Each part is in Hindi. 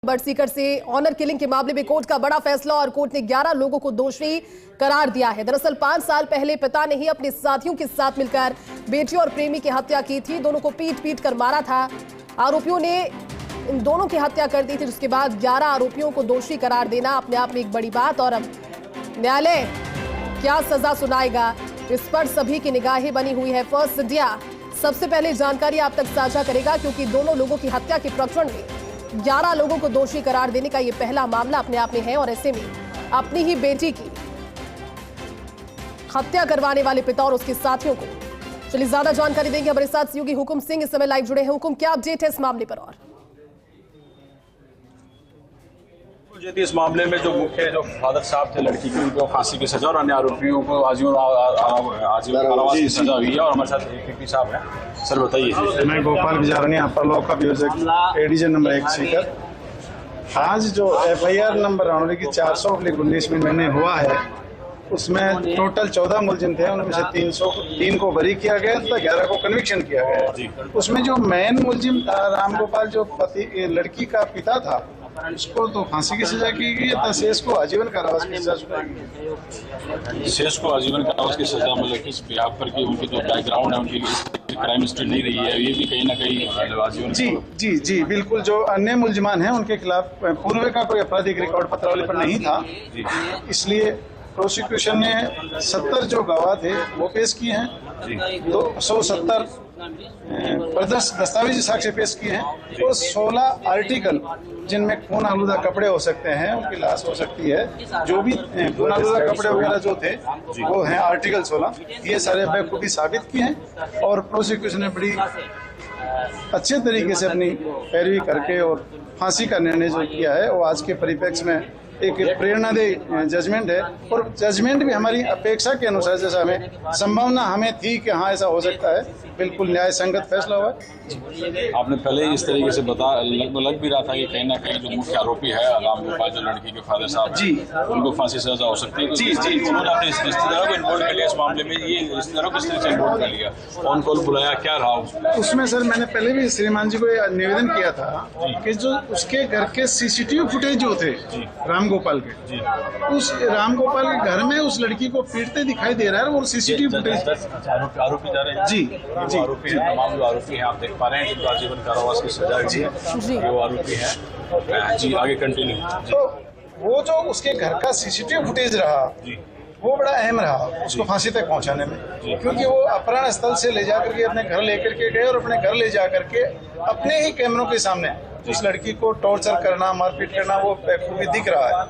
बरसीकर से ऑनर किलिंग के मामले में कोर्ट का बड़ा फैसला और कोर्ट ने 11 लोगों को दोषी करार दिया है। दरअसल 5 साल पहले पिता ने ही अपने साथियों के साथ मिलकर बेटी और प्रेमी की हत्या की थी। दोनों को पीट कर मारा था। आरोपियों ने इन दोनों की हत्या कर दी थी, जिसके बाद 11 आरोपियों को दोषी करार देना अपने आप में एक बड़ी बात। और अब न्यायालय क्या सजा सुनाएगा, इस पर सभी की निगाहें बनी हुई है। फर्स्ट इंडिया सबसे पहले जानकारी आप तक साझा करेगा, क्योंकि दोनों लोगों की हत्या के प्रकरण में 11 लोगों को दोषी करार देने का यह पहला मामला अपने आप में है। और ऐसे में अपनी ही बेटी की हत्या करवाने वाले पिता और उसके साथियों को चलिए ज्यादा जानकारी देंगे हमारे साथ सहयोगी हुकुम सिंह इस समय लाइव जुड़े हैं। हुकुम, क्या अपडेट है इस मामले पर? और इस मामले में जो मुख्य जो फादर साहब थे लड़की की, उनको फांसी की सजा और अन्य आरोपियों को आजीवन कारावास की सजा हुई है। और हमारे साथ एक साहब हैं। सर बताइए। मैं गोपाल बिजारनी, अपर लॉ का अभियोजक, एडिशन नंबर 1 सीकर। आज जो FIR नंबर ऑनरी की 400/19 में मैंने हुआ है, उसमें टोटल 14 मुलजिम थे। उनमें से 3 को बरी किया गया तथा 11 को कन्विक्शन किया गया। उसमें जो मेन मुलजिम था रामगोपाल, जो लड़की का पिता था, उसको तो फांसी की सजा की गई है। शेष को आजीवन कारावास की सजा सुनाई गई। शेष को आजीवन कारावास की सजा मतलब किस बिहार पर की उनकी जो बैकग्राउंड है, उनकी क्राइम हिस्ट्री नहीं रही है, ये भी कहीं ना कहीं आजीवन। जी बिल्कुल। जो अन्य मुलजिमान हैं उनके खिलाफ पूर्व का कोई आपराधिक रिकॉर्ड पत्रावली पर नहीं था, इसलिए प्रोसिक्यूशन ने 70 जो गवाह थे वो पेश किए हैं। 270 दस्तावेजी साक्ष्य पेश किए हैं। और 16 आर्टिकल जिनमें खून आलूदा कपड़े हो सकते हैं, उनकी लाश हो सकती है, जो भी खून आलूदा कपड़े वगैरह जो थे वो हैं आर्टिकल 16। ये सारे बेवकूफ़ी साबित किए हैं और प्रोसिक्यूशन ने बड़ी अच्छे तरीके से अपनी पैरवी करके और फांसी का निर्णय जो किया है, वो आज के परिप्रेक्ष्य में एक प्रेरणादायी जजमेंट है। और जजमेंट भी हमारी अपेक्षा के अनुसार, जैसा हमें संभावना हमें थी कि हाँ ऐसा हो सकता है, बिल्कुल न्याय संगत फैसला हुआ। आपने पहले ही इस तरीके से लग भी रहा था कि कहीं ना कहीं जो मुख्य आरोपी है रामगोपाल, जो लड़की के फादर साहब जी, उनको फांसी सजा हो सकती है। जी उन्होंने अपने रिश्तेदारों को इन्वॉल्व कर लिया इस मामले में। ये रिश्तेदारों को किस तरह से इन्वॉल्व कर लिया, कौन कॉल बुलाया, क्या रहा उसमें? सर मैंने पहले भी श्रीमान जी को निवेदन किया था कि जो उसके घर के CCTV फुटेज जो थे रामगोपाल के, उस रामगोपाल के घर में उस लड़की को पीटते दिखाई दे रहा है। और CCTV फुटेज आरोपी जा रहे हैं जी आरोपी है, तमाम जो आरोपी हैं आप देख पा रहे हैं, जिनको आजीवन कारावास की सजा हुई है, वो आरोपी हैं। जी आगे कंटिन्यू। तो वो जो उसके घर का CCTV फुटेज रहा, वो बड़ा अहम रहा उसको फांसी तक पहुंचाने में, क्योंकि वो अपहरण स्थल से ले जाकर के अपने घर लेकर के गए और अपने घर ले जाकर के अपने ही कैमरों के सामने उस लड़की को टॉर्चर करना, मारपीट करना, वो बखूबी दिख रहा है।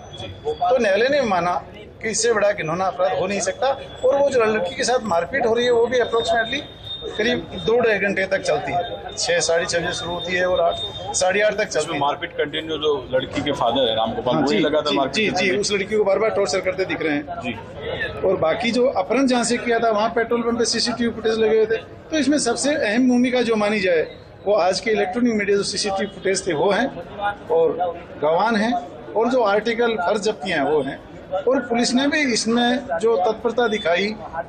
तो न्यायालय ने माना कि इससे बड़ा घिनौना अपराध हो नहीं सकता। और वो जो लड़की के साथ मारपीट हो रही है, वो भी अप्रोक्सीमेटली करीब 2-2.5 घंटे तक चलती है। 6 साढ़े 6 बजे शुरू होती है और 8 साढ़े 8 तक चलती है। मारपीट कंटिन्यू जो लड़की के फादर है रामगोपाल, जी लगातार मारपीट जी उस लड़की को बार बार टॉर्चर करते दिख रहे हैं जी। और बाकी जो अपहरण जहाँ से किया था, वहाँ पेट्रोल पंप पे CCTV फुटेज लगे हुए थे। तो इसमें सबसे अहम भूमिका जो मानी जाए, वो आज के इलेक्ट्रॉनिक मीडिया जो CCTV फुटेज थे वो हैं और गवाह हैं, और जो आर्टिकल फर्ज जब्तियाँ हैं वो हैं। और पुलिस ने भी इसमें जो तत्परता दिखाई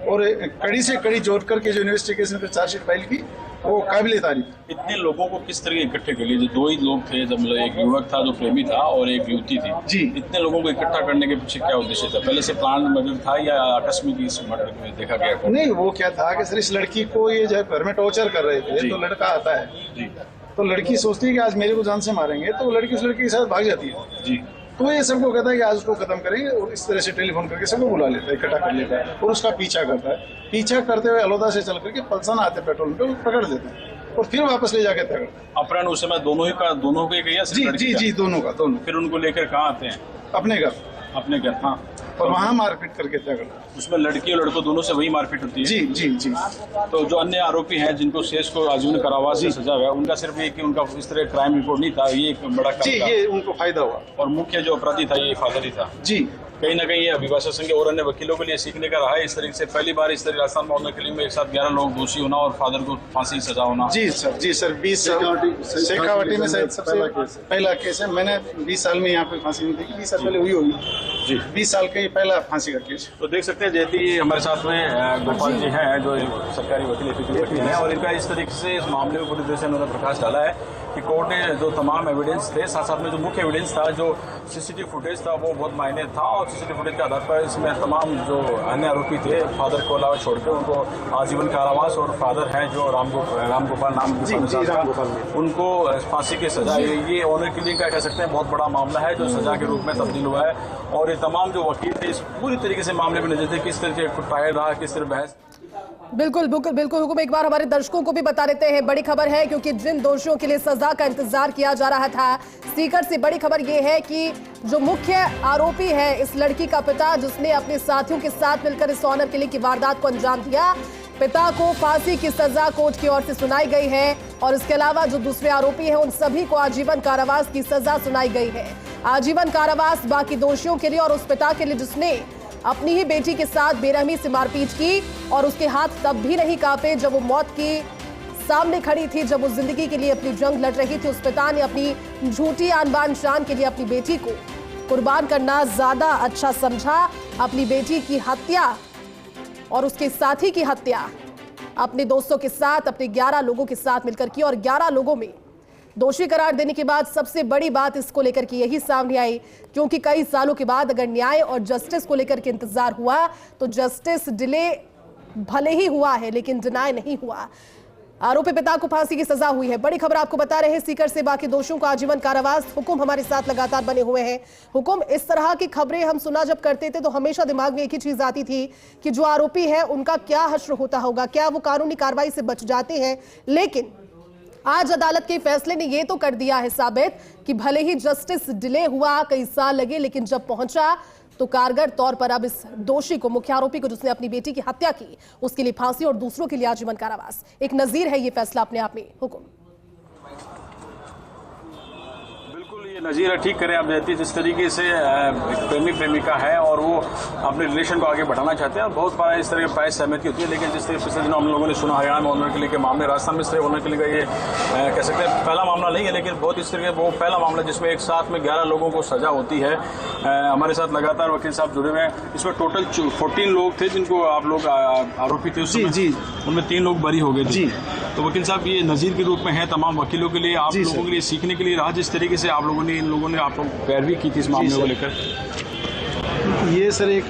और कड़ी से कड़ी जोड़ करके जो इन्वेस्टिगेशन पर चार्जशीट फाइल की, वो काबिल तारीफ। इतने लोगों को किस तरह इकट्ठे कर लिए? जो 2 ही लोग थे, जब मतलब एक युवक था जो प्रेमी था और एक युवती थी जी, इतने लोगों को इकट्ठा करने के पीछे क्या उद्देश्य था? पहले से प्लान मर्डर था या आकस्मिक इस मर्डर में देखा गया? नहीं, वो क्या था कि सर इस लड़की को ये जब घर में टॉर्चर कर रहे थे, तो लड़का आता है जी, तो लड़की सोचती है कि आज मेरे को जान से मारेंगे, तो लड़की उस लड़की के साथ भाग जाती है जी। तो ये सबको कहता है कि आज उसको खत्म करेंगे, और इस तरह से टेलीफोन करके सबको बुला लेता है, इकट्ठा कर लेता है और उसका पीछा करता है। पीछा करते हुए अलोदा से चल करके पलसाना आते पेट्रोल पे पकड़ देते हैं और फिर वापस ले जाके तगड़। अपहरण उस समय दोनों को ही किया? जी दोनों का। फिर उनको लेकर कहाँ आते हैं? अपने घर हाँ, और वहाँ मारपीट करके तगड़। उसमें लड़की और लड़कों दोनों से वही मारपीट होती है? जी। तो जो अन्य आरोपी हैं जिनको शेष को आजीवन कारावास की सजा हुआ है, उनका सिर्फ ये कि उनका इस तरह क्राइम रिपोर्ट नहीं था, ये एक बड़ा जी, ये उनको फायदा हुआ। और मुख्य जो अपराधी था ये फादर ही था जी। कहीं ना कहीं ये अभिभाषक संघ और अन्य वकीलों के लिए सीखने का रहा है। इस तरीके से पहली बार इस तरह राजस्थान में ऑनर किलिंग में एक साथ 11 लोग दोषी होना और फादर को फांसी की सजा होना। जी सर 20 शेखावटी में शायद सबसे पहला केस है। मैंने 20 साल में यहाँ पे फांसी नहीं देखी, 20 साल पहले हुई होगी जी। 20 साल का ये पहला फांसी का केस। तो देख सकते हैं जैसे हमारे साथ में गोपाल जी हैं, जो सरकारी वकील हैं, और इनका इस तरीके से इस मामले में पूरी तरह से उन्होंने प्रकाश डाला है कि कोर्ट ने जो तमाम एविडेंस थे, साथ साथ में जो मुख्य एविडेंस था, जो सीसीटीवी फुटेज था, वो बहुत मायने था और सीसीटीवी फुटेज के आधार पर इसमें तमाम जो अन्य आरोपी थे, फादर को अलावा छोड़कर उनको आजीवन कारावास और फादर हैं जो रामगोपाल नाम उनको फांसी की सजा। ये ऑनर किलिंग का कह सकते हैं बहुत बड़ा मामला है जो सजा के रूप में तब्दील हुआ है और ये तमाम जो वकील थे इस पूरी तरीके से मामले में नजर थे, किस तरह से ट्रायल रहा, किस तरह बहस। बिल्कुल बिल्कुल बिल्कुल हुकुम, एक बार हमारे दर्शकों को भी बता देते हैं, बड़ी खबर है क्योंकि जिन दोषियों के लिए सजा का इंतजार किया जा रहा था, सीकर से बड़ी खबर यह है कि जो मुख्य आरोपी है इस लड़की का पिता, जिसने अपने साथियों के साथ मिलकर इस ऑनर किलिंग की वारदात को अंजाम दिया, पिता को फांसी की सजा कोर्ट की ओर से सुनाई गई है और इसके अलावा जो दूसरे आरोपी हैं उन सभी को आजीवन कारावास की सजा सुनाई गई है। आजीवन कारावास बाकी दोषियों के लिए और उस पिता के लिए जिसने अपनी ही बेटी के साथ बेरहमी से मारपीट की और उसके हाथ तब भी नहीं कांपे जब वो मौत की सामने खड़ी थी, जब वो जिंदगी के लिए अपनी जंग लड़ रही थी। उस पिता ने अपनी झूठी आन बान शान के लिए अपनी बेटी को कुर्बान करना ज्यादा अच्छा समझा। अपनी बेटी की हत्या और उसके साथी की हत्या अपने दोस्तों के साथ, अपने 11 लोगों के साथ मिलकर की और 11 लोगों में दोषी करार देने के बाद सबसे बड़ी बात इसको लेकर के यही सामने आई, क्योंकि कई सालों के बाद अगर न्याय और जस्टिस को लेकर के इंतजार हुआ तो जस्टिस डिले भले ही हुआ है लेकिन डिनाय नहीं हुआ। आरोपी पिता को फांसी की सजा हुई है। बड़ी खबर आपको बता रहे हैं सीकर से, बाकी दोषियों को आजीवन कारावास। हुकुम हमारे साथ लगातार बने हुए हैं। हुकुम, इस तरह की खबरें हम सुना जब करते थे तो हमेशा दिमाग में एक ही चीज आती थी कि जो आरोपी है उनका क्या हश्र होता होगा, क्या वो कानूनी कार्रवाई से बच जाते हैं। लेकिन आज अदालत के फैसले ने यह तो कर दिया है साबित कि भले ही जस्टिस डिले हुआ, कई साल लगे, लेकिन जब पहुंचा तो कारगर तौर पर अब इस दोषी को, मुख्य आरोपी को जिसने अपनी बेटी की हत्या की, उसके लिए फांसी और दूसरों के लिए आजीवन कारावास। एक नजीर है ये फैसला अपने आप में। हुकुम नज़ीर ठीक करें आप देती जिस तरीके से प्रेमी प्रेमिका है और वो अपने रिलेशन को आगे बढ़ाना चाहते हैं और बहुत बार इस तरह की प्राइस सहमति होती है, लेकिन जिस तरह पिछले दिनों हम लोगों ने सुना हरियाणा में ऑनर किलिंग के मामले, राजस्थान में इस तरह ऑनर किलिंग का ये कह सकते हैं पहला मामला नहीं है, लेकिन बहुत इस तरह वो पहला मामला जिसमें एक साथ में 11 लोगों को सजा होती है। हमारे साथ लगातार वकील साहब जुड़े हुए हैं। इसमें टोटल 14 लोग थे जिनको आप लोग आरोपी थे जी, उनमें 3 लोग बरी हो गए जी। तो वकील साहब ये नज़ीर के रूप में है तमाम वकीलों के लिए, आप लोगों के लिए सीखने के लिए रहा जिस तरीके से आप लोगों ने इन लोगों ने आप लोग पैरवी की थी इस मामले को लेकर। ये सर एक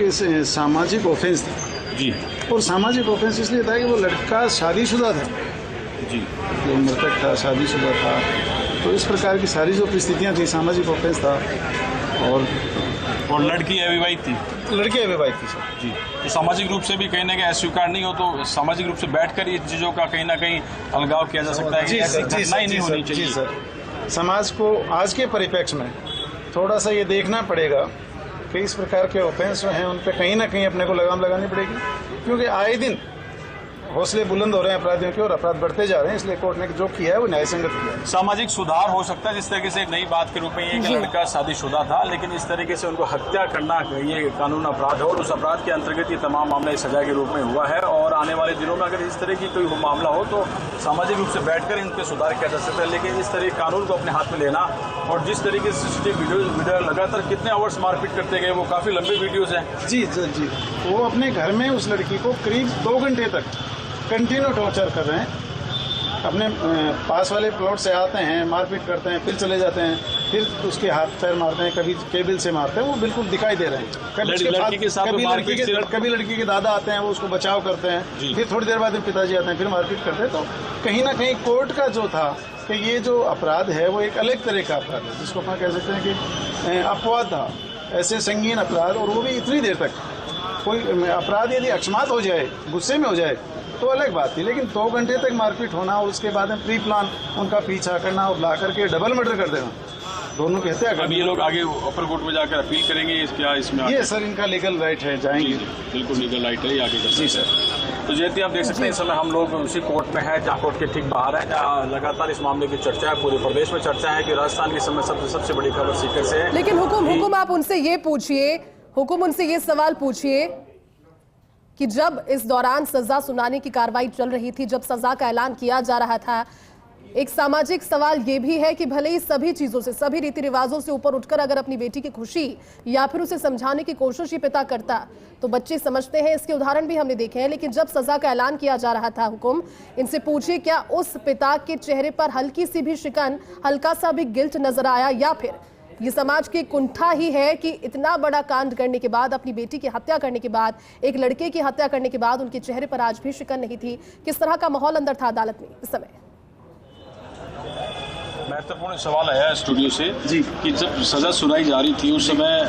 सामाजिक ऑफेंस था जी, और सामाजिक ऑफेंस इसलिए था कि वो लड़का शादीशुदा था जी, जो मृतक था शादीशुदा था, तो इस प्रकार की सारी जो परिस्थितियाँ थी सामाजिक ऑफेंस था। और लड़की अविवाहित थी, लड़की अविवाहित थी सर जी। तो सामाजिक रूप से भी कहीं ना कहीं अस्वीकार नहीं हो तो सामाजिक रूप से बैठकर इन चीज़ों का कहीं ना कहीं अलगाव किया जा सकता है कि ऐसी घटना ही नहीं होनी चाहिए। सर समाज को आज के परिप्रेक्ष्य में थोड़ा सा ये देखना पड़ेगा कि इस प्रकार के ऑफेंस जो हैं उन पर कहीं ना कहीं अपने को लगाम लगानी पड़ेगी, क्योंकि आए दिन हौसले बुलंद हो रहे हैं अपराधियों के और अपराध बढ़ते जा रहे हैं, इसलिए कोर्ट ने जो किया है वो न्यायसंगत किया है। सामाजिक सुधार हो सकता है जिस तरीके से एक नई बात के रूप में ये कि लड़का शादीशुदा था, लेकिन इस तरीके से उनको हत्या करना ये कानून अपराध है और उस अपराध के अंतर्गत ये तमाम मामला इस सजा के रूप में हुआ है। और आने वाले दिनों में अगर इस तरह की कोई मामला हो तो सामाजिक रूप से बैठकर इन पर सुधार किया जा सकता है, लेकिन इस तरह कानून को अपने हाथ में लेना और जिस तरीके से सीसीटीवी वीडियो लगातार कितने आवर्स मारपीट करते गए, वो काफ़ी लंबे वीडियोज़ हैं जी जी। वो अपने घर में उस लड़की को करीब 2 घंटे तक कंटिन्यू टॉर्चर कर रहे हैं। अपने पास वाले प्लॉट से आते हैं, मारपीट करते हैं, फिर चले जाते हैं, फिर उसके हाथ पैर मारते हैं, कभी केबल से मारते हैं, वो बिल्कुल दिखाई दे रहे हैं। कभी लड़की के दादा आते हैं, वो उसको बचाव करते हैं, फिर थोड़ी देर बाद पिताजी आते हैं, फिर मारपीट करते हैं। तो कहीं ना कहीं कोर्ट का जो था कि ये जो अपराध है वो एक अलग तरह का अपराध है, जिसको अपन कह सकते हैं कि अपवाद था, ऐसे संगीन अपराध, और वो भी इतनी देर तक। कोई अपराध यदि अकस्मात हो जाए, गुस्से में हो जाए तो अलग बात थी, लेकिन 2 घंटे तक मारपीट होना और उसके बाद में प्री प्लान उनका पीछा करना और ला करके डबल मर्डर कर देना, दोनों की हत्या कर। ये लोग आगे अपर कोर्ट में जाकर अपील करेंगे क्या इसमें? ये सर इनका लीगल राइट है, जाएंगे। बिल्कुल लीगल राइट है, आगे कर। जी सर। तो जैसे आप देख सकते हैं इस समय हम लोग उसी कोर्ट में हैं जहाँ कोर्ट के ठीक बाहर है, जहाँ लगातार इस मामले की चर्चा है, पूरे प्रदेश में चर्चा है कि राजस्थान की समय सबसे बड़ी खबर सीकर से है। लेकिन हुकुम आप उनसे ये पूछिए, उनसे ये सवाल पूछिए कि जब इस दौरान सजा सुनाने की कार्रवाई चल रही थी, जब सजा का ऐलान किया जा रहा था, एक सामाजिक सवाल ये भी है कि भले ही सभी चीजों से, सभी रीति रिवाजों से ऊपर उठकर अगर अपनी बेटी की खुशी या फिर उसे समझाने की कोशिश ही पिता करता तो बच्चे समझते हैं। इसके उदाहरण भी हमने देखे हैं। लेकिन जब सजा का ऐलान किया जा रहा था हुकुम, इनसे पूछिए क्या उस पिता के चेहरे पर हल्की सी भी शिकन, हल्का सा भी गिल्ट नजर आया, या फिर ये समाज की कुंठा ही है कि इतना बड़ा कांड करने के बाद, अपनी बेटी की हत्या करने के बाद, एक लड़के की हत्या करने के बाद उनके चेहरे पर आज भी शिकन नहीं थी। किस तरह का माहौल अंदर था अदालत में इस समय? महत्वपूर्ण सवाल आया स्टूडियो से जी कि जब सजा सुनाई जा रही थी उस समय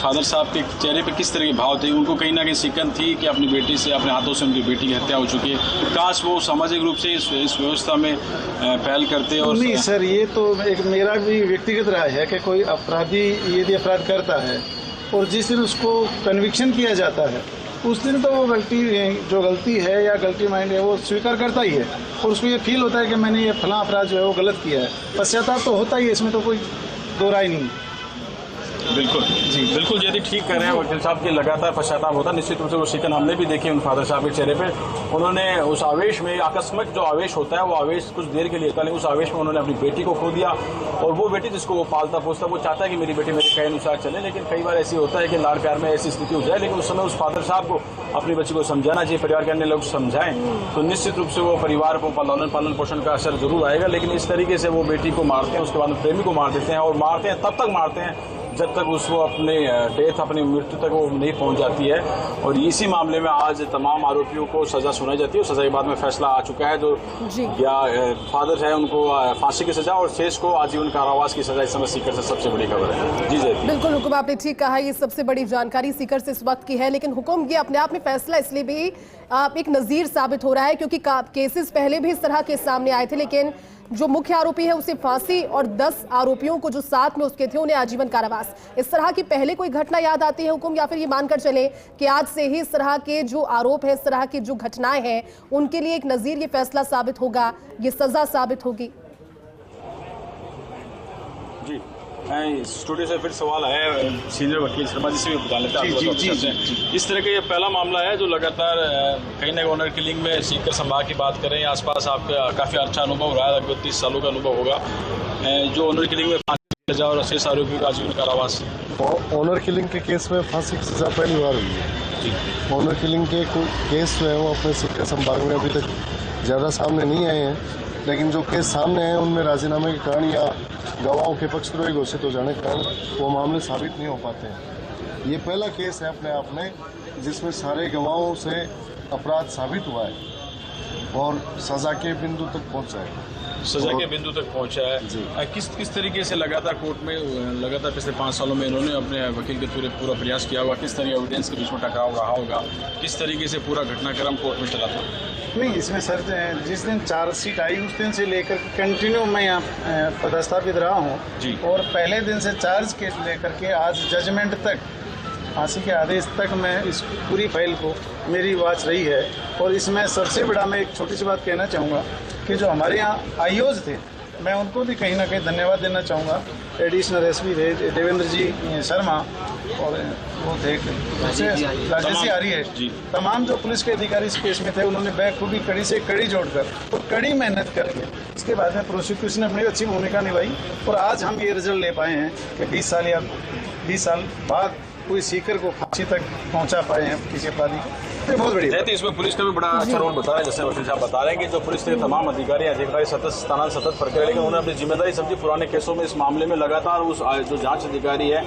फादर साहब के चेहरे पे किस तरह के भाव थे? उनको कहीं ना कहीं शिकन थी कि अपनी बेटी से, अपने हाथों से उनकी बेटी की हत्या हो चुकी है। काश वो सामाजिक रूप से इस व्यवस्था में पहल करते। और नहीं सर, ये तो एक मेरा भी व्यक्तिगत राय है कि कोई अपराधी यदि अपराध करता है और जिस दिन उसको कन्विक्शन किया जाता है उस दिन तो वो गलती है या गलती माइंड है वो स्वीकार करता ही है और उसको ये फील होता है कि मैंने ये फलां अपराध जो है वो गलत किया है। पश्चाताप तो होता ही है, इसमें तो कोई दो राय नहीं। बिल्कुल जी, बिल्कुल यदि ठीक कह रहे हैं वकील साहब के, लगातार पश्चाताप होता। निश्चित रूप से वो शिकन हमने भी देखी उन फादर साहब के चेहरे पे। उन्होंने उस आवेश में, आकस्मिक जो आवेश होता है वो आवेश कुछ देर के लिए होता है, लेकिन उस आवेश में उन्होंने अपनी बेटी को खो दिया। और वो बेटी जिसको वो पालता पोसता, वो चाहता है कि मेरी बेटी मेरे कहे अनुसार चले, लेकिन कई बार ऐसी होता है कि लाड़ प्यार में ऐसी स्थिति हो जाए। लेकिन उस समय उस फादर साहब को अपनी बच्ची को समझाना चाहिए, परिवार के अन्य लोग समझाएं तो निश्चित रूप से वो परिवार को पालन पोषण का असर जरूर आएगा। लेकिन इस तरीके से वो बेटी को मारते हैं, उसके बाद प्रेमी को मार देते हैं और मारते हैं तब तक मारते हैं जब तक उसको अपने डेथ, अपनी मृत्यु तक वो नहीं पहुंच जाती है। और इसी मामले में आज तमाम आरोपियों को सजा सुनाई जाती है और सजा के बाद में फैसला आ चुका है। जो या फादर है उनको फांसी की सजा और शेष को आजीवन कारावास की सजा इस समय सीकर से सबसे बड़ी खबर है। जी जी बिल्कुल हुकुम, आपने ठीक कहा, ये सबसे बड़ी जानकारी सीकर से इस वक्त की है। लेकिन हुकुम, ये अपने आप में फैसला इसलिए भी एक नजीर साबित हो रहा है क्योंकि केसेस पहले भी इस तरह के सामने आए थे, लेकिन जो मुख्य आरोपी है उसे फांसी और 10 आरोपियों को जो साथ में उसके थे उन्हें आजीवन कारावास। इस तरह की पहले कोई घटना याद आती है हुकुम, या फिर ये मानकर चले कि आज से ही इस तरह के जो आरोप है, इस तरह की जो घटनाएं हैं उनके लिए एक नजीर ये फैसला साबित होगा, ये सजा साबित होगी? जी, स्टूडियो से फिर सवाल आया सीनियर वकील शर्मा जी से भी बता लेते हैं। इस तरह का ये पहला मामला है जो लगातार कहीं ना ऑनर किलिंग में सीकर संभाग की बात करें, आसपास आपका काफ़ी अच्छा अनुभव रहा है, लगभग 30 सालों का अनुभव होगा। जो ऑनर किलिंग में फांसी सजा और 6 आरोपियों का आजीवन कारावास। ऑनर किलिंग के केस में फांसी की सजा पहली बार हुई है। ऑनर किलिंग के केस जो है वो अपने सीकर संभाग में अभी तक ज़्यादा सामने नहीं आए हैं, लेकिन जो केस सामने हैं उनमें राजीनामे के कारण या गवाहों के पक्षद्रोही घोषित हो जाने के कारण वो मामले साबित नहीं हो पाते हैं। ये पहला केस है अपने आप में जिसमें सारे गवाहों से अपराध साबित हुआ है और सजा के बिंदु तक पहुंचा है। सजा के बिंदु तक पहुंचा है। किस तरीके से लगातार कोर्ट में लगातार पिछले 5 सालों में इन्होंने अपने वकील के पूरा प्रयास किया होगा, किस तरह एविडेंस के बीच में टकराव रहा होगा, किस तरीके से पूरा घटनाक्रम कोर्ट में चला था? नहीं, इसमें सर जिस दिन चार्जशीट आई उस दिन से लेकर कंटिन्यू मैं यहाँ पदस्थापित रहा हूँ और पहले दिन से चार्ज केस लेकर के आज जजमेंट तक, फांसी के आदेश तक मैं इस पूरी फाइल को मेरी वॉच रही है। और इसमें सबसे बड़ा मैं एक छोटी सी बात कहना चाहूँगा कि जो हमारे यहाँ आईओज थे, मैं उनको भी कहीं ना कहीं धन्यवाद देना चाहूँगा। एडिशनल एसपी थे देवेंद्र जी शर्मा और वो थे राजेश आर्य, तमाम जो पुलिस के अधिकारी इस केस में थे उन्होंने बखूबी कड़ी से कड़ी जोड़कर और कड़ी मेहनत करके इसके बाद में प्रोसिक्यूशन ने अपनी अच्छी भूमिका निभाई और आज हम ये रिजल्ट ले पाए हैं कि 20 साल या 20 साल बाद कोई सीकर को फांसी तक पहुंचा पाए हैं किसी अपराधी को, बहुत बढ़िया। इसमें पुलिस का भी बड़ा अच्छा रोल बता रहा है, जैसे वकील साहब बता रहे हैं कि जो पुलिस के तमाम अधिकारी सतत प्रक्रिया, लेकिन उन्होंने अपनी जिम्मेदारी समझी। पुराने केसों में इस मामले में लगातार उस जो जांच अधिकारी है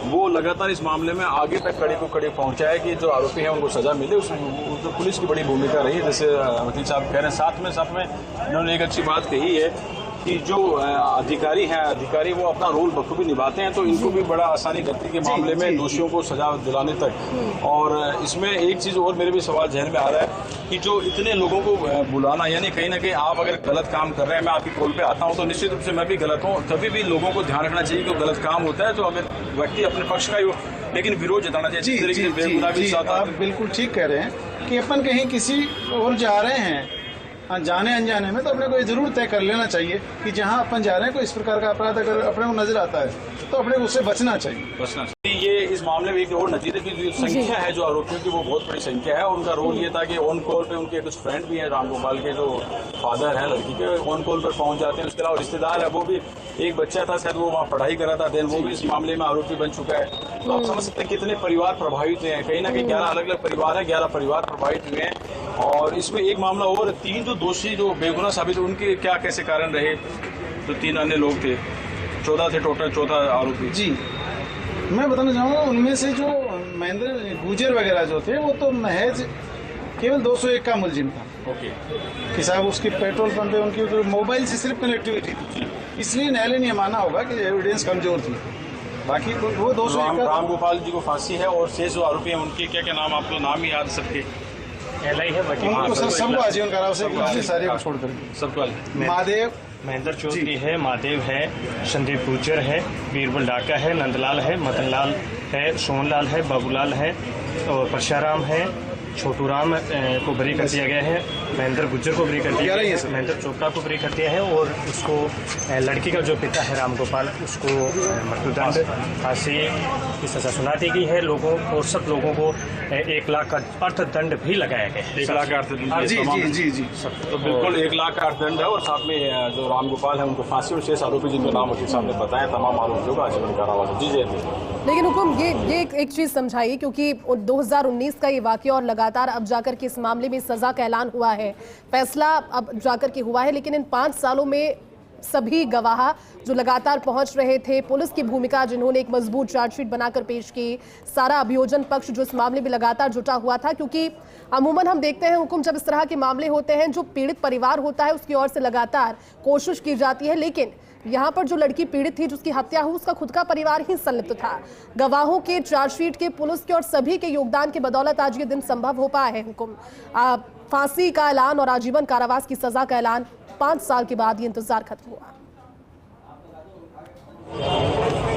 वो लगातार इस मामले में आगे तक कड़ी पहुंचा है कि जो आरोपी है उनको सजा मिले। उसमें तो पुलिस की बड़ी भूमिका रही, जैसे वकील साहब कह रहे हैं। साथ में इन्होंने एक अच्छी बात कही है कि जो अधिकारी वो अपना रोल बखूबी निभाते हैं, तो इनको भी बड़ा आसानी करती के मामले में दोषियों को सजा दिलाने तक। और इसमें एक चीज़ और मेरे भी सवाल जहन में आ रहा है कि जो इतने लोगों को बुलाना, यानी कहीं ना कहीं आप अगर गलत काम कर रहे हैं, मैं आपकी कॉल पे आता हूं तो निश्चित रूप से मैं भी गलत हूं, तभी भी लोगों को ध्यान रखना चाहिए कि गलत काम होता है तो अगर व्यक्ति अपने पक्ष का ही हो, लेकिन विरोध जताना चाहिए। आप बिल्कुल ठीक कह रहे हैं कि अपन कहीं किसी और जा रहे हैं जाने अनजाने में, तो अपने को जरूर तय कर लेना चाहिए कि जहां अपन जा रहे हैं कोई इस प्रकार का अपराध अगर अपने को नजर आता है तो अपने को उससे बचना चाहिए। ये इस मामले में एक और नतीजे की जो संख्या है जो आरोपियों की वो बहुत बड़ी संख्या है। उनका रोल ये था कि ऑन कॉल पे उनके कुछ फ्रेंड भी हैं, रामगोपाल के जो फादर हैं लड़की के, ऑन कॉल पर पहुंच जाते हैं। उसके अलावा रिश्तेदार है, वो भी एक बच्चा था शायद, वो वहाँ पढ़ाई कर रहा था, देन वो भी इस मामले में आरोपी बन चुका है। तो आप समझ सकते हैं कितने परिवार प्रभावित हैं। कहीं ना कहीं 11 अलग अलग परिवार है, 11 परिवार प्रभावित हुए हैं। और इसमें एक मामला और, 3 जो दोषी जो बेगुनाह साबित, उनके क्या कैसे कारण रहे, जो 3 अन्य लोग थे, 14 थे टोटल, 14 आरोपी। जी, मैं बताना चाहूँगा उनमें से जो महेंद्र गुजर वगैरह जो थे वो तो महज केवल 201 का मुलजिम था। ओके, कि साहब उसकी पेट्रोल पंप पे उनकी तो मोबाइल से सिर्फ कनेक्टिविटी थी, इसलिए न्यायालय ने माना होगा कि एविडेंस कमजोर थी। बाकी वो 201 का रामगोपाल जी को फांसी है और शेष जो आरोपी हैं उनके क्या क्या नाम, आपको नाम ही याद सबके? उनको सर सबको आजीवन कारावास से सारे को छोड़कर सबको महादेव महेंद्र चौधरी है, महादेव है, संदीप गुर्जर है, बीरबल डाका है, नंदलाल है, मदनलाल है, सोनलाल है, बाबूलाल है और परशाराम है, छोटू राम को बरी कर दिया गया है, महेंद्र गुर्जर को बरी कर दिया गया है, महेंद्र चोपड़ा को बरी कर दिया है और उसको लड़की का जो पिता है रामगोपाल उसको मृत्युदंड फांसी की सजा सुना दी गई है। लोगों और सब लोगों को 1 लाख का अर्थदंड भी लगाया गया है। 1 लाख का अर्थदंड, जी तो बिल्कुल 1 लाख का अर्थदंड है और साथ में जो रामगोपाल है उनको फांसी और शेष आरोपी जिनके नाम वकील साहब ने बताया, तमाम आरोपियों का आजीवन कारावास। जी लेकिन हुकुम ये एक चीज समझाइए, क्योंकि 2019 का ये वाकया और लगातार अब जाकर के इस मामले में सजा का ऐलान हुआ है, फैसला अब जाकर के हुआ है, लेकिन इन 5 सालों में सभी गवाह जो लगातार पहुंच रहे थे, पुलिस की भूमिका जिन्होंने एक मजबूत चार्जशीट बनाकर पेश की, सारा अभियोजन पक्ष जो इस मामले में लगातार जुटा हुआ था, क्योंकि अमूमन हम देखते हैं हुकुम जब इस तरह के मामले होते हैं जो पीड़ित परिवार होता है उसकी ओर से लगातार कोशिश की जाती है, लेकिन यहाँ पर जो लड़की पीड़ित थी जिसकी हत्या हुई उसका खुद का परिवार ही संलिप्त था। गवाहों के, चार्जशीट के, पुलिस के और सभी के योगदान की बदौलत आज ये दिन संभव हो पाया है। हुकुम फांसी का ऐलान और आजीवन कारावास की सजा का ऐलान 5 साल के बाद ये इंतजार खत्म हुआ।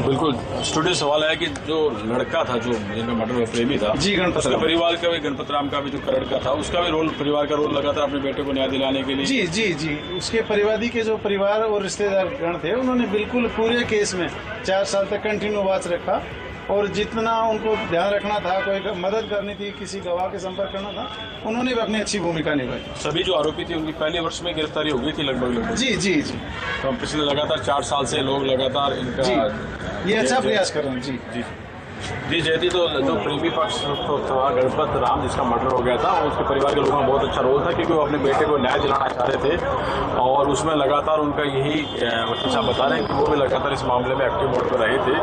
बिल्कुल स्टूडियो सवाल है कि जो लड़का था जो जिनका मर्डर प्रेमी था, जी, गणपत राम, परिवार का भी, गणपत राम का भी जो करण का था, उसका भी रोल, परिवार का रोल लगा था अपने बेटे को न्याय दिलाने के लिए। जी जी जी उसके परिवादी के जो परिवार और रिश्तेदार गण थे उन्होंने बिल्कुल पूरे केस में 4 साल तक कंटिन्यू वॉच रखा और जितना उनको ध्यान रखना था, कोई मदद करनी थी, किसी गवाह के संपर्क करना था, उन्होंने भी अपनी अच्छी भूमिका निभाई। सभी जो आरोपी थे उनकी पहले वर्ष में गिरफ्तारी हो गई थी लगभग। जी जी जी तो हम पिछले लगातार 4 साल से लोग लगातार इनका ये अच्छा प्रयास कर रहे हैं। जी जी जी जयती, तो जो प्रेमी पक्ष तो था गणपत राम जिसका मर्डर हो गया था, उसके परिवार के लोगों का बहुत अच्छा रोल था क्योंकि वो अपने बेटे को न्याय दिलाना चाह रहे थे और उसमें लगातार उनका यही वकील साहब बता रहे हैं कि वो भी लगातार इस मामले में एक्टिव मोड पर रहे थे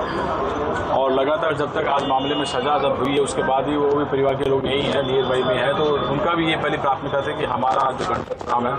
और लगातार जब तक आज मामले में सजा जब हुई है उसके बाद ही वो भी परिवार के लोग यही है, नीर भाई में है, तो उनका भी ये पहली प्राथमिकता थी कि हमारा जो गणपत राम है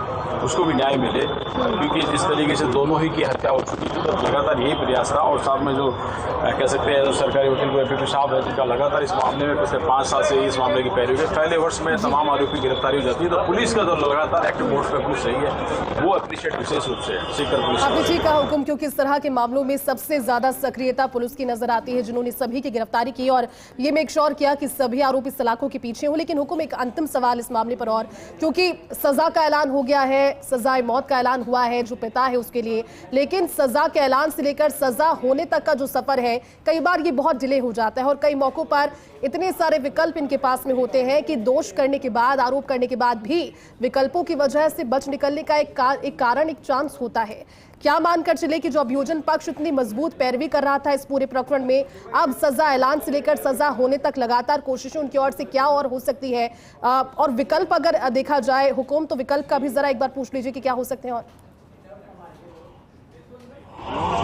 उसको भी न्याय मिले, क्योंकि जिस तरीके से दोनों ही की हत्या हो चुकी थी तो लगातार यही प्रयास था। और साथ में जो कह सकते हैं जो सरकारी वकील को साहब है जिनका लगातार इस मामले में पिछले 5 साल से इस मामले की पैरवी है, पहले वर्ष में तमाम आरोपी गिरफ्तारी हो जाती है, तो पुलिस का जो लगातार एक्टिव मोड पर पुलिस रही है वो अप्रिशिएट विशेष रूप से सीकर पुलिस। आपने ठीक कहा हुकुम, क्योंकि इस तरह के मामलों में सबसे ज्यादा सक्रियता पुलिस की नजर आती है जिन्होंने सभी की गिरफ्तारी की और ये मेक श्योर किया कि सभी आरोपी सलाखों के पीछे हो। लेकिन हुकुम एक अंतिम सवाल इस मामले पर, और क्योंकि सजा का ऐलान हो गया है, सजाए मौत का ऐलान हुआ है जो पिता है उसके लिए, लेकिन सजा के ऐलान से लेकर सजा होने तक का जो सफर है कई बार ये बहुत डिले हो जाता है और कई मौकों पर इतने सारे विकल्प इनके पास में होते हैं कि दोष करने के बाद, आरोप करने के बाद भी विकल्पों की वजह से बच निकलने का एक कारण, एक चांस होता है। क्या मानकर चले कि जो अभियोजन पक्ष इतनी मजबूत पैरवी कर रहा था इस पूरे प्रकरण में, अब सजा ऐलान से लेकर सजा होने तक लगातार कोशिशें उनकी ओर से क्या और हो सकती है, और विकल्प अगर देखा जाए हुकुम तो विकल्प का भी जरा एक बार पूछ लीजिए कि क्या हो सकते हैं। और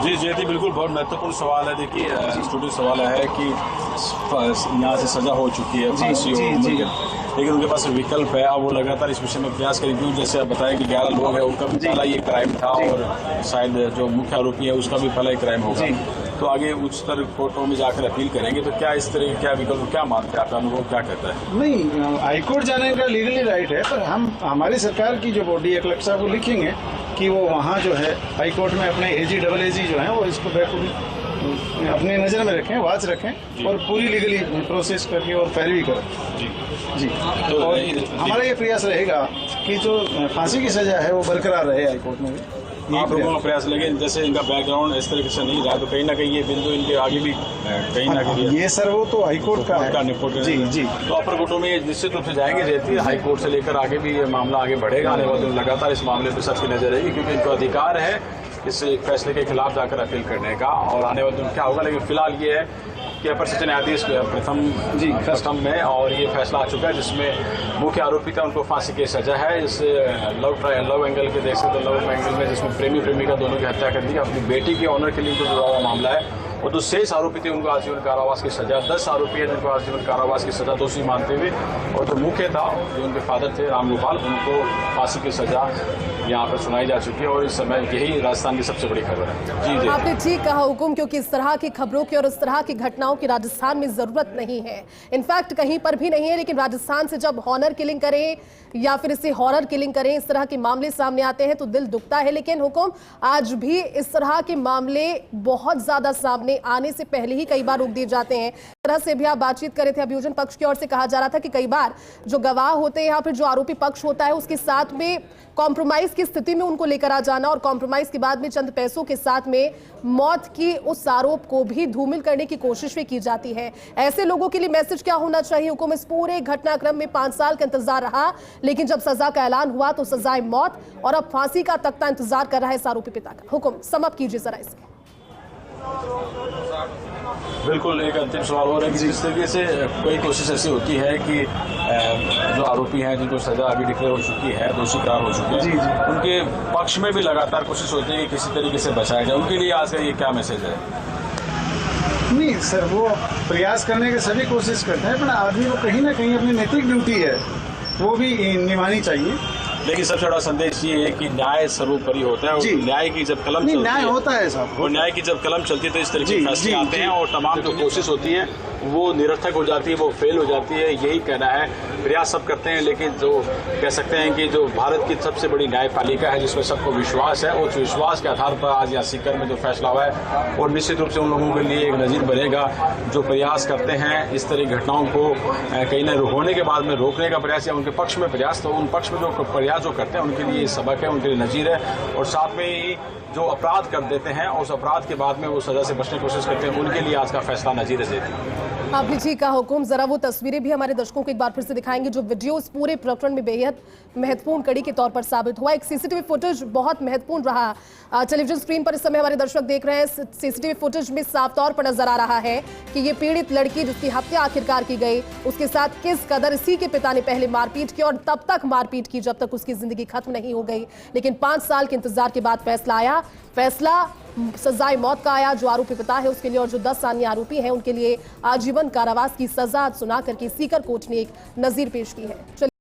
जी जयती, बिल्कुल बहुत महत्वपूर्ण सवाल है। देखिए स्टूडियो सवाल है कि यहाँ से सजा हो चुकी है, फांसी हो, लेकिन उनके पास विकल्प है। अब वो लगातार इस विषय में प्रयास करें, क्योंकि जैसे आप बताएं कि 11 लोग हैं, उनका भी पहला ये क्राइम था और शायद जो मुख्य आरोपी है उसका भी पहला ही क्राइम होगा, तो आगे उच्चतर कोर्टों में जाकर अपील करेंगे। तो क्या इस तरह क्या विकल्प, क्या मानते हैं, आपका अनुभव क्या कहता है? नहीं, हाईकोर्ट जाने का लीगली राइट है, पर हम हमारी सरकार की जो बॉडी है कलेक्टर साहब को लिखेंगे कि वो वहाँ जो है हाईकोर्ट में अपने AG AA जो है वो इसको अपने नज़र में रखें, वॉच रखें और पूरी लीगली प्रोसेस करके और पैरवी करें। जी जी तो और हमारा ये प्रयास रहेगा कि जो फांसी की सज़ा है वो बरकरार रहे हाईकोर्ट में भी। आप लोगों का प्रयास, लेकिन जैसे इनका बैकग्राउंड इस तरीके से नहीं रहा तो कहीं ना कहीं ये बिंदु इनके आगे भी कहीं ना कहीं ये सर वो तो हाईकोर्ट का है। निपुट जी जी। तो अपर कोर्टों में निश्चित रूप से जाएंगे, रहती है हाई कोर्ट से लेकर आगे भी ये मामला आगे बढ़ेगा। आने वाले दिन लगातार इस मामले पर सबकी नजर रहेगी, क्योंकि इनको अधिकार है इस फैसले के खिलाफ जाकर अपील करने का, और आने वाले दिन क्या होगा। लेकिन फिलहाल ये है कि अपर सत्र न्यायाधीश प्रथम कस्टम में और ये फैसला आ चुका है, जिसमें मुख्य आरोपी था उनको फांसी की सजा है। इस लव एंगल के देख सकते, लव एंगल में जिसमें प्रेमी प्रेमिका दोनों की हत्या कर दी, अपनी बेटी की ऑनर किलिंग को जुड़ा हुआ मामला है। और जो 6 आरोपी थे उनको आजीवन कारावास की सजा, 10 आरोपी है जिनको आजीवन कारावास की सजा दोषी मानते हुए, और जो मुख्य था जो उनके फादर थे रामगोपाल, उनको फांसी की सजा यहाँ पर सुनाई जा चुकी है। और इस समय यही राजस्थान की सबसे बड़ी खबर है। जी जी, आपने ठीक कहा हुकुम, क्योंकि इस तरह की खबरों की और इस तरह की घटनाओं की राजस्थान में जरूरत नहीं है, इनफैक्ट कहीं पर भी नहीं है। लेकिन राजस्थान से जब हॉनर किलिंग करें या फिर इसे हॉरर किलिंग करें, इस तरह के मामले सामने आते हैं तो दिल दुखता है। लेकिन हुकुम, आज भी इस तरह के मामले बहुत ज्यादा सामने आने से पहले ही कई बार रोक दिए जाते हैं। इस तरह से भी आप बातचीत करे थे, अभियोजन पक्ष की ओर से कहा जा रहा था कि कई बार जो गवाह होते हैं या फिर जो आरोपी पक्ष होता है उसके साथ में कॉम्प्रोमाइज की स्थिति में उनको लेकर आ जाना, और कॉम्प्रोमाइज के बाद में चंद पैसों के साथ में मौत की उस आरोप को भी धूमिल करने की कोशिश भी की जाती है। ऐसे लोगों के लिए मैसेज क्या होना चाहिए हुकुम? इस पूरे घटनाक्रम में 5 साल का इंतजार रहा, लेकिन जब सजा का ऐलान हुआ तो सजाए मौत, और अब फांसी का तख्ता इंतजार कर रहा है इस आरोपी पिता का। हुकुम, समअप कीजिए जरा इसके। बिल्कुल एक अंतिम सवाल हो रहा है कि जिस तरीके से कोई कोशिश ऐसी होती है कि जो आरोपी हैं जिनको सजा अभी डिक्लेयर हो चुकी है, दोषी करार हो चुके हैं, उनके पक्ष में भी लगातार कोशिश होती है कि किसी तरीके से बचाया जाए। उनके लिए आज का ये क्या मैसेज है? नहीं सर, वो प्रयास करने की सभी कोशिश करते हैं, पर आदमी को कहीं ना कहीं अपनी नैतिक ड्यूटी है वो भी निभानी चाहिए। लेकिन सबसे बड़ा संदेश ये है कि न्याय सर्वोपरि होता है, और न्याय की जब कलम नहीं, चलती न्याय है, होता है साहब, और न्याय की जब कलम चलती है तो इस तरीके के फैसले आते हैं, और तमाम जो कोशिश होती है वो निरर्थक हो जाती है, वो फेल हो जाती है। यही कहना है, प्रयास सब करते हैं, लेकिन जो कह सकते हैं कि जो भारत की सबसे बड़ी न्यायपालिका है जिसमें सबको विश्वास है, उस विश्वास के आधार पर आज यहाँ सीकर में जो फैसला हुआ है, और निश्चित रूप से उन लोगों के लिए एक नजीर बनेगा जो प्रयास करते हैं इस तरह की घटनाओं को कहीं न होने के बाद में रोकने का प्रयास, या उनके पक्ष में प्रयास, तो उन पक्ष में जो प्रयास जो करते हैं उनके लिए सबक है, उनके लिए नजीर है। और साथ में ही जो अपराध कर देते हैं उस अपराध के बाद में वो सजा से बचने की कोशिश करते हैं, उनके लिए आज का फैसला नजीर देती है। आपने ठीक कहा हुकुम, जरा वो तस्वीरें भी हमारे दर्शकों को एक बार फिर से दिखाएंगे जो वीडियो इस पूरे प्रकरण में बेहद महत्वपूर्ण कड़ी के तौर पर साबित हुआ। एक सीसीटीवी फुटेज बहुत महत्वपूर्ण रहा। टेलीविजन स्क्रीन पर इस समय हमारे दर्शक देख रहे हैं, सीसीटीवी फुटेज में साफ तौर पर नजर आ रहा है कि ये पीड़ित लड़की जिसकी हत्या आखिरकार की गई, उसके साथ किस कदर इसी के पिता ने पहले मारपीट की, और तब तक मारपीट की जब तक उसकी जिंदगी खत्म नहीं हो गई। लेकिन 5 साल के इंतजार के बाद फैसला आया, फैसला सजाए मौत का आया जो आरोपी पिता है उसके लिए, और जो 10 अन्य आरोपी हैं उनके लिए आजीवन कारावास की सजा सुना करके सीकर कोर्ट ने एक नजीर पेश की है।